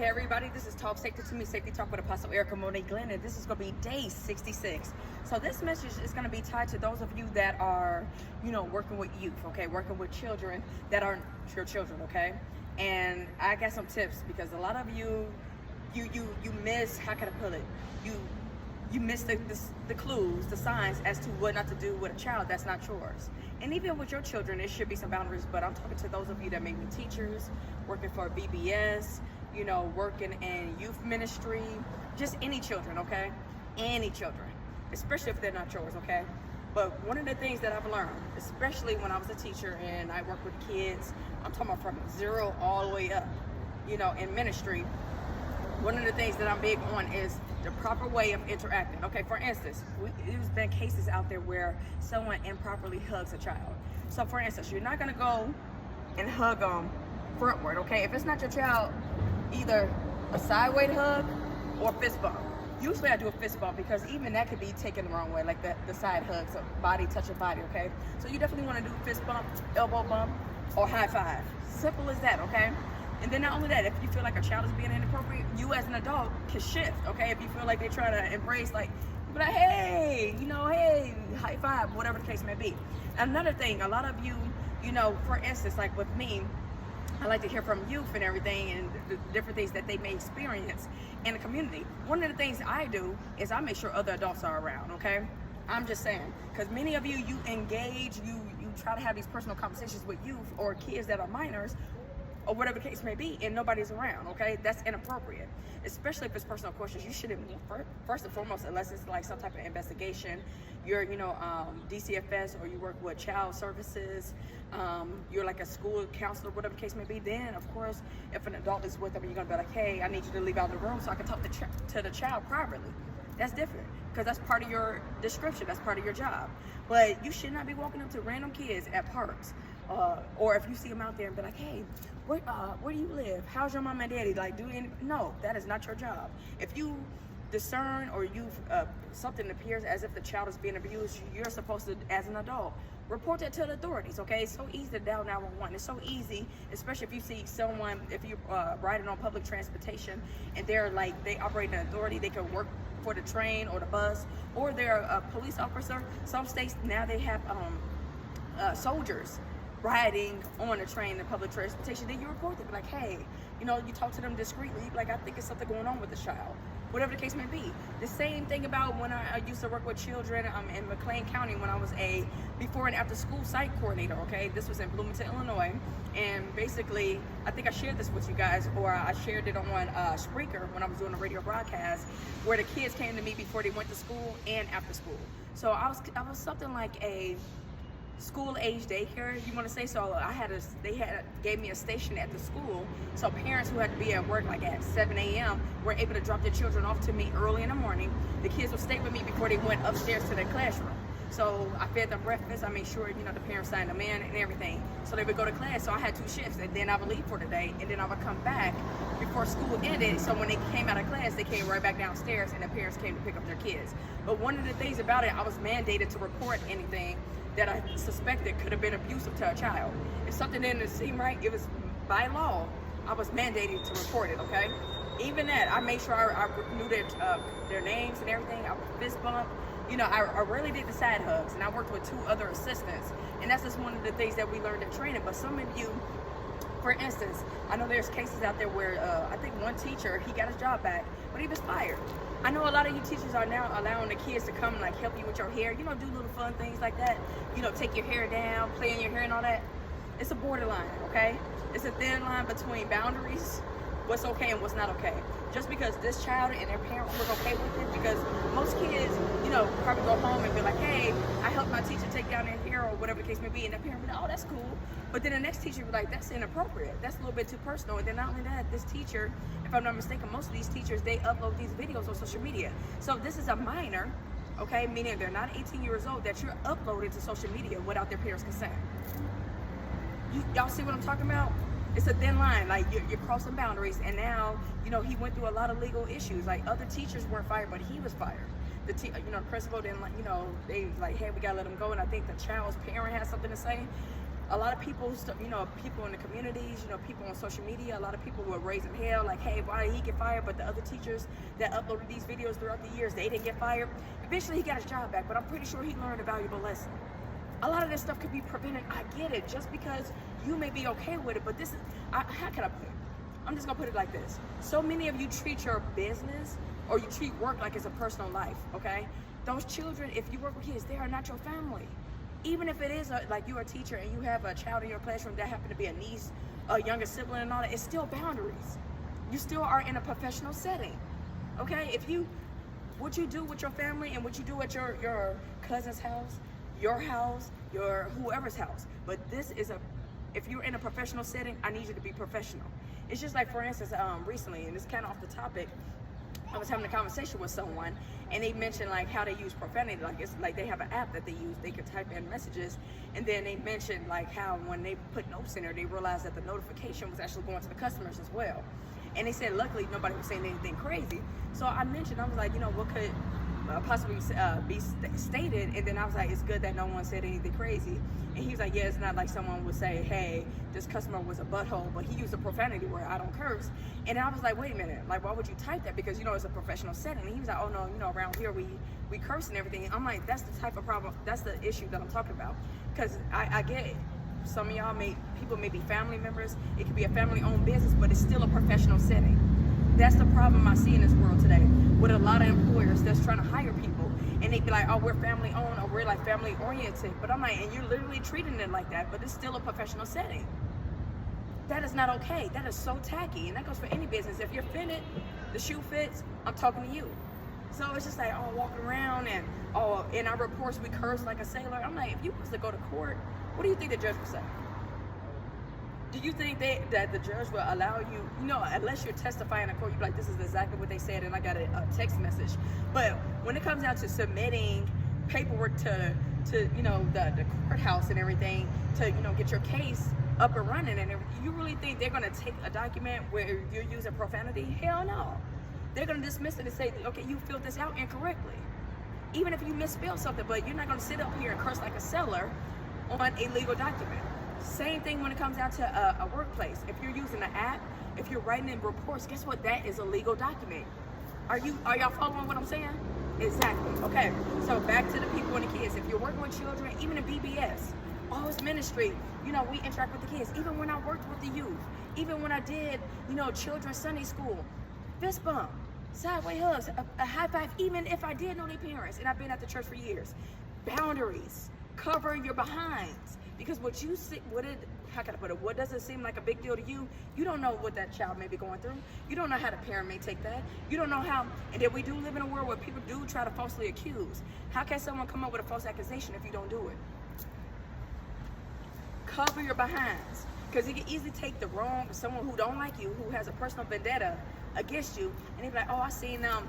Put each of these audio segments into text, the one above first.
Hey everybody, this is Talk Safety to Me, Safety Talk with Apostle Erica Monet Glenn, and this is going to be day 66. So this message is going to be tied to those of you that are, working with youth, okay, working with children that aren't your children, okay? And I got some tips because a lot of you miss, how can I put it? You miss the clues, the signs as to what not to do with a child that's not yours. And even with your children, there should be some boundaries, but I'm talking to those of you that may be teachers, working for VBS, working in youth ministry, just any children, okay? Any children, especially if they're not yours, okay? But one of the things that I've learned, especially when I was a teacher and I worked with kids, I'm talking about from 0 all the way up, in ministry, one of the things that I'm big on is the proper way of interacting. Okay, for instance, there's been cases out there where someone improperly hugs a child. So for instance, you're not gonna go and hug them frontward, okay? If it's not your child, either a sideways hug or fist bump. Usually I do a fist bump because even that could be taken the wrong way, like the side hugs, so body touching body, okay? So you definitely want to do fist bump, elbow bump, or high five. Simple as that, okay? And then not only that, if you feel like a child is being inappropriate, you as an adult can shift, okay? If you feel like they're trying to embrace, like, be like, hey, hey, high five, whatever the case may be. Another thing, a lot of you, for instance, like with me, I like to hear from youth and everything and the different things that they may experience in the community. One of the things I do is I make sure other adults are around, okay? I'm just saying, because many of you engage, you try to have these personal conversations with youth or kids that are minors or whatever the case may be, and nobody's around, okay? That's inappropriate, especially if it's personal questions. You shouldn't, first and foremost, unless it's like some type of investigation, you're, DCFS, or you work with child services, you're like a school counselor, whatever the case may be, then, of course, if an adult is with them, you're gonna be like, hey, I need you to leave out of the room so I can talk to the child privately. That's different, because that's part of your description, that's part of your job. But you should not be walking up to random kids at parks, or if you see them out there and be like, hey, where do you live? How's your mom and daddy? Like, no, that is not your job. If you discern or something appears as if the child is being abused, you're supposed to, as an adult, report that to the authorities, okay? It's so easy to dial 911. It's so easy, especially if you see someone, if you're riding on public transportation and they operate an authority, they can work for the train or the bus, or they're a police officer. Some states now they have soldiers riding on a train and public transportation. Then you report them, like, hey, you talk to them discreetly, like, I think it's something going on with the child, whatever the case may be. The same thing about when I used to work with children in McLean County when I was a before and after school site coordinator, okay? This was in Bloomington, Illinois. And basically, I think I shared this with you guys, or I shared it on Spreaker when I was doing a radio broadcast, where the kids came to me before they went to school and after school. So I was something like a school age daycare, you want to say. So they gave me a station at the school, so parents who had to be at work like at 7 a.m. were able to drop their children off to me early in the morning. The kids would stay with me before they went upstairs to their classroom. So I fed them breakfast, I made sure the parents signed them in and everything, so they would go to class. So I had 2 shifts, and then I would leave for the day, and then I would come back before school ended. So when they came out of class, they came right back downstairs, and the parents came to pick up their kids. But one of the things about it, I was mandated to report anything that I suspected could have been abusive to a child. If something didn't seem right, it was by law, I was mandated to report it, okay? Even that, I made sure I knew their names and everything. I would fist bump. I really did the side hugs, and I worked with 2 other assistants. And that's just one of the things that we learned in training. But some of you, for instance, I know there's cases out there where I think one teacher, he got his job back, but he was fired. I know a lot of you teachers are now allowing the kids to come and like help you with your hair, do little fun things like that, take your hair down, play in your hair and all that. It's a borderline, okay? It's a thin line between boundaries, what's okay and what's not okay. Just because this child and their parents were okay with it, because most kids, probably go home and be like, hey, I helped my teacher take down their hair or whatever the case may be, and the parent be like, oh, that's cool. But then the next teacher be like, that's inappropriate. That's a little bit too personal. And then not only that, this teacher, if I'm not mistaken, most of these teachers, they upload these videos on social media. So this is a minor, okay, meaning they're not 18 years old, that you're uploading to social media without their parents' consent. Y'all see what I'm talking about? It's a thin line, like you're crossing boundaries, and now, he went through a lot of legal issues. Like, other teachers weren't fired, but he was fired. The principal didn't they like, hey, we gotta let him go, and I think the child's parent had something to say. A lot of people, people in the communities, people on social media, a lot of people were raising hell, like, hey, why did he get fired? But the other teachers that uploaded these videos throughout the years, they didn't get fired. Eventually, he got his job back, but I'm pretty sure he learned a valuable lesson. A lot of this stuff could be prevented. I get it, just because you may be okay with it, but this is, how can I put it? I'm just gonna put it like this. So many of you treat your business or you treat work like it's a personal life, okay? Those children, if you work with kids, they are not your family. Even if it is like you're a teacher and you have a child in your classroom that happen to be a niece, a younger sibling and all that, it's still boundaries. You still are in a professional setting, okay? What you do with your family and what you do at your cousin's house, your house, your whoever's house. But this is if you're in a professional setting, I need you to be professional. It's just like, for instance, recently, and it's kind of off the topic, I was having a conversation with someone and they mentioned like how they use profanity. Like, it's like they have an app that they use, they can type in messages, and then they mentioned like how when they put notes in there, they realized that the notification was actually going to the customers as well. And they said luckily nobody was saying anything crazy. So I mentioned, I was like, what could possibly be stated? And then I was like, it's good that no one said anything crazy. And he was like, yeah, it's not like someone would say, hey, this customer was a butthole, but he used a profanity word, I don't curse. And I was like, wait a minute, like, why would you type that? Because it's a professional setting. And he was like, oh no, around here we curse and everything. And I'm like, that's the type of problem, that's the issue that I'm talking about. Because I get it. Some of y'all people may be family members, it could be a family-owned business, but it's still a professional setting. That's the problem I see in this world today with a lot of employers that's trying to hire people, and they be like, oh, we're family owned or we're like family oriented. But I'm like, and you're literally treating it like that, but it's still a professional setting. That is not okay. That is so tacky, and that goes for any business. If you're fitted, the shoe fits, I'm talking to you. So it's just like, oh, walking around and, oh, in our reports we curse like a sailor. I'm like, if you was to go to court, what do you think the judge would say? Do you think that the judge will allow you, unless you're testifying in court, you're like, this is exactly what they said, and I got a text message. But when it comes down to submitting paperwork to the courthouse and everything, to, get your case up and running and everything, you really think they're going to take a document where you're using profanity? Hell no. They're going to dismiss it and say, okay, you filled this out incorrectly. Even if you misspelled something, but you're not going to sit up here and curse like a seller on a legal document. Same thing when it comes down to a workplace. If you're using an app, if you're writing in reports, guess what? That is a legal document. Are y'all following what I'm saying? Exactly. Okay. So back to the people and the kids. If you're working with children, even in BBS, it's ministry. We interact with the kids. Even when I worked with the youth, even when I did, children's Sunday school, fist bump, sideways hugs, a high five. Even if I did know their parents, and I've been at the church for years. Boundaries. Cover your behinds. Because what you see, how can I put it? What doesn't seem like a big deal to you, you don't know what that child may be going through. You don't know how the parent may take that. You don't know how, and then we do live in a world where people do try to falsely accuse. How can someone come up with a false accusation if you don't do it? Cover your behinds. Because you can easily take someone who don't like you, who has a personal vendetta against you, and they be like, oh, I seen them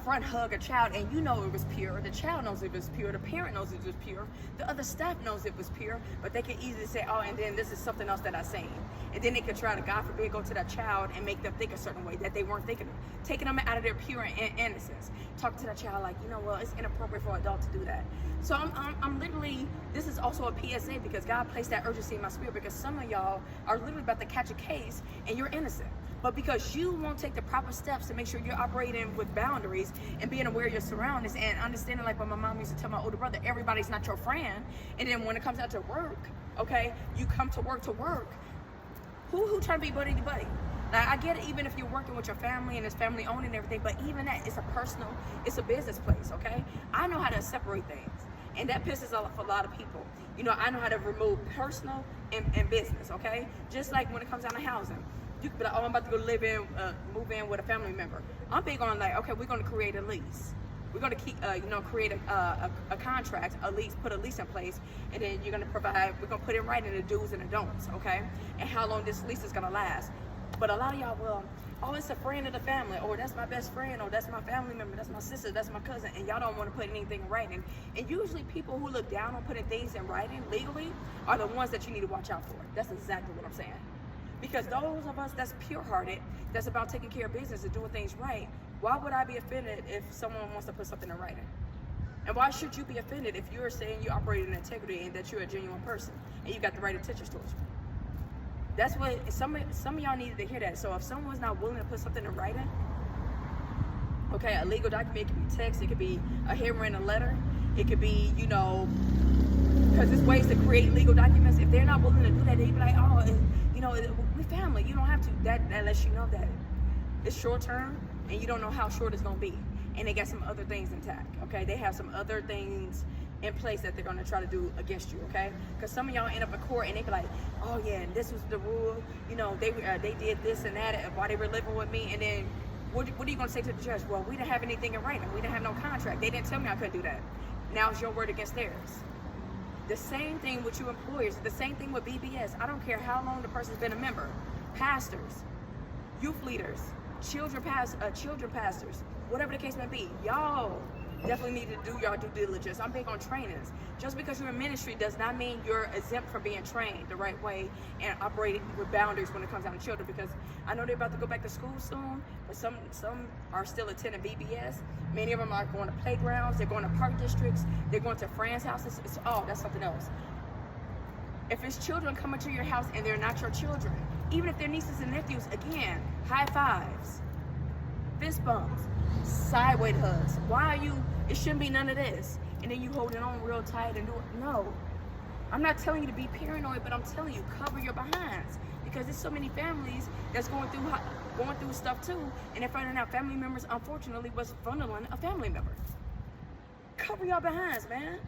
front hug a child, and it was pure. The child knows it was pure. The parent knows it was pure. The other staff knows it was pure. But they can easily say, oh, and then this is something else that I seen. And then they could try to, God forbid, go to that child and make them think a certain way that they weren't thinking of. Taking them out of their pure innocence. Talk to that child like, well, it's inappropriate for an adult to do that. So I'm literally, this is also a PSA, because God placed that urgency in my spirit, because some of y'all are literally about to catch a case and you're innocent. But because you won't take the proper steps to make sure you're operating with boundaries and being aware of your surroundings and understanding, like what my mom used to tell my older brother, everybody's not your friend. And then when it comes out to work, okay, you come to work. Who trying to be buddy to buddy? Now, I get it, even if you're working with your family and it's family owned and everything, but even that, it's a business place, okay? I know how to separate things. And that pisses off a lot of people. I know how to remove personal and business, okay? Just like when it comes down to housing. You could be like, oh, I'm about to go move in with a family member. I'm big on like, okay, we're going to create a lease. We're going to keep, create a contract, a lease, put a lease in place, and then we're going to put in writing the do's and the don'ts, okay? And how long this lease is going to last. But a lot of y'all it's a friend of the family, or that's my best friend, or that's my family member, that's my sister, that's my cousin, and y'all don't want to put anything in writing. And usually people who look down on putting things in writing legally are the ones that you need to watch out for. That's exactly what I'm saying. Because those of us that's pure-hearted, that's about taking care of business and doing things right, why would I be offended if someone wants to put something in writing? And why should you be offended if you're saying you operate in integrity and that you're a genuine person and you got the right intentions towards you? That's what some of y'all needed to hear that. So if someone's not willing to put something in writing, okay, a legal document, it could be text, it could be a handwritten letter, it could be, you know, because there's ways to create legal documents. If they're not willing to do that, they be like, oh, you know, we family. You don't have to. That lets you know that it's short term, and you don't know how short it's gonna be. And they got some other things intact. Okay, they have some other things in place that they're gonna try to do against you. Okay, because some of y'all end up in court and they be like, oh yeah, and this was the rule. You know, they did this and that while they were living with me, and then. What are you going to say to the judge? Well, we didn't have anything in writing. We didn't have no contract. They didn't tell me I couldn't do that. Now it's your word against theirs. The same thing with you employers. The same thing with BBS. I don't care how long the person's been a member. Pastors, youth leaders, children pastors, whatever the case may be. Y'all definitely need to do y'all due diligence. I'm big on trainings. Just because you're in ministry does not mean you're exempt from being trained the right way and operating with boundaries when it comes down to children, because I know they're about to go back to school soon, but some are still attending BBS. Many of them are going to playgrounds, they're going to park districts, they're going to friends' houses. That's something else. If it's children coming to your house and they're not your children, even if they're nieces and nephews, again, high fives, fist bumps, sideways hugs. Why are you, it shouldn't be none of this. And then you hold it on real tight and do it. No. I'm not telling you to be paranoid, but I'm telling you, cover your behinds. Because there's so many families that's going through stuff too, and they're finding out family members, unfortunately, was funneling a family member. Cover your behinds, man.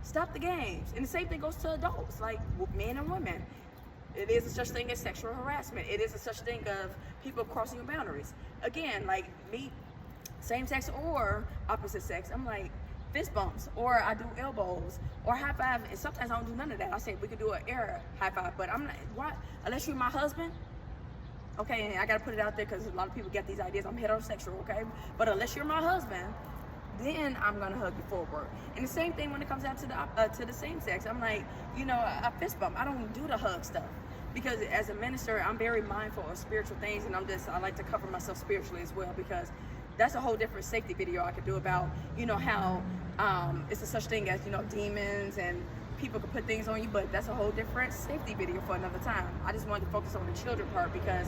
Stop the games. And the same thing goes to adults, like men and women. It is a such thing as sexual harassment. It is a such thing of people crossing your boundaries. Again, like me, same sex or opposite sex, I'm like fist bumps, or I do elbows, or high five, and sometimes I don't do none of that. I say we could do an air high five, but I'm not, why, unless you're my husband, okay, and I gotta put it out there because a lot of people get these ideas, I'm heterosexual, okay, but unless you're my husband, then I'm gonna hug you forward. And the same thing when it comes down to the same sex. I'm like, you know, I fist bump. I don't do the hug stuff because as a minister, I'm very mindful of spiritual things, and I like to cover myself spiritually as well, because that's a whole different safety video I could do about, you know, how it's a such thing as, you know, demons and people can put things on you, but that's a whole different safety video for another time. I just wanted to focus on the children part because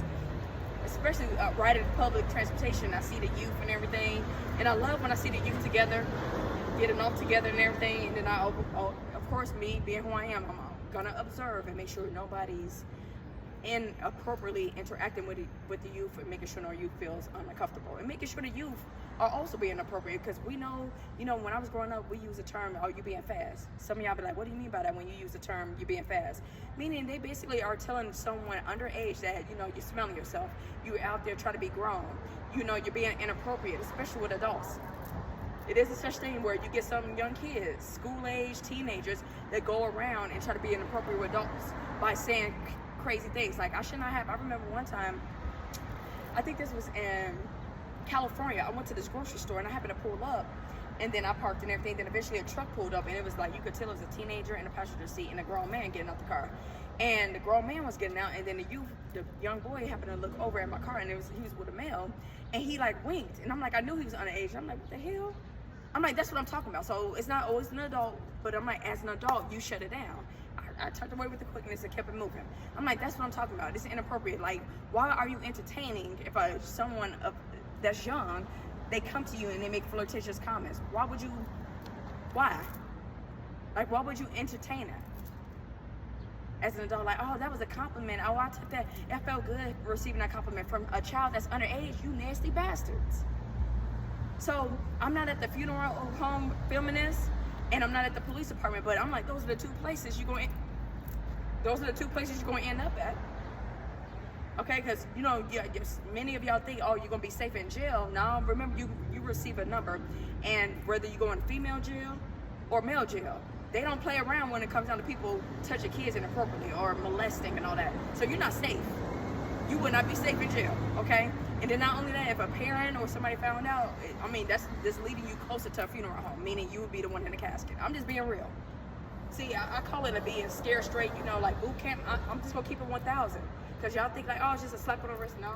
especially riding public transportation, I see the youth and everything, and I love when I see the youth together, getting off together and everything, and then of course, me being who I am, I'm gonna observe and make sure nobody's inappropriately interacting with the youth and making sure no youth feels uncomfortable, and making sure the youth are also being appropriate, because we know, you know, when I was growing up, we use the term, oh, you being fast. Some of y'all be like, what do you mean by that when you use the term, you being fast? Meaning they basically are telling someone underage that, you know, you're smelling yourself, you're out there trying to be grown, you know, you're being inappropriate, especially with adults. It is a such thing where you get some young kids, school-age teenagers, that go around and try to be inappropriate with adults by saying crazy things. Like, I should not have. I remember one time, I think this was in California, I went to this grocery store and I happened to pull up, and then I parked and everything. Then eventually a truck pulled up, and it was like, you could tell it was a teenager in the passenger seat and a grown man getting out the car. And the grown man was getting out, and then the young boy happened to look over at my car, and he was with a male, and he like winked, and I'm like, I knew he was underage. I'm like, what the hell? I'm like, that's what I'm talking about. So it's not always an adult, but I'm like, as an adult, you shut it down. I turned away with the quickness and kept it moving. I'm like, that's what I'm talking about. It's inappropriate. Like, why are you entertaining if someone that's young, they come to you and they make flirtatious comments? Why? Like, why would you entertain it? As an adult, like, oh, that was a compliment. Oh, I took that. It felt good receiving that compliment from a child that's underage. You nasty bastards. So I'm not at the funeral home filming this, and I'm not at the police department, but I'm like, those are the two places you're going to end up at. Okay, because, you know, many of y'all think, oh, you're going to be safe in jail. Now, remember, you receive a number, and whether you go in female jail or male jail, they don't play around when it comes down to people touching kids inappropriately or molesting and all that. So you're not safe. You would not be safe in jail, okay? And then not only that, if a parent or somebody found out, I mean, that's leading you closer to a funeral home, meaning you would be the one in the casket. I'm just being real. See, I call it a being scared straight, you know, like boot camp. I'm just going to keep it 1,000. Because y'all think like, oh, it's just a slap on the wrist. No.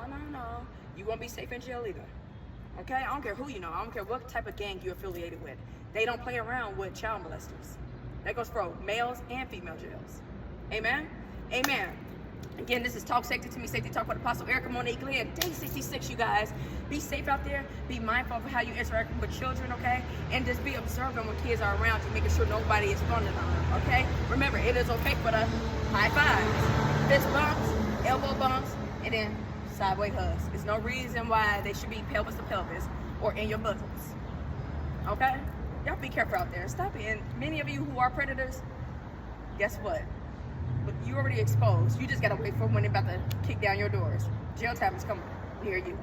You won't be safe in jail either. Okay, I don't care who you know. I don't care what type of gang you're affiliated with. They don't play around with child molesters. That goes for males and female jails. Amen? Amen. Again, this is Talk Safety to Me, Safety Talk with Apostle Erica Monet Glenn. Day 66, you guys. Be safe out there. Be mindful of how you interact with children, okay? And just be observant when kids are around you, making sure nobody is fronting on them, okay? Remember, it is okay for the high fives, fist bumps, elbow bumps, and then sideways hugs. There's no reason why they should be pelvis to pelvis or in your bosoms, okay? Y'all be careful out there. Stop it. And many of you who are predators, guess what? But you already exposed. You just gotta wait for when they're about to kick down your doors. Jail time is coming near you.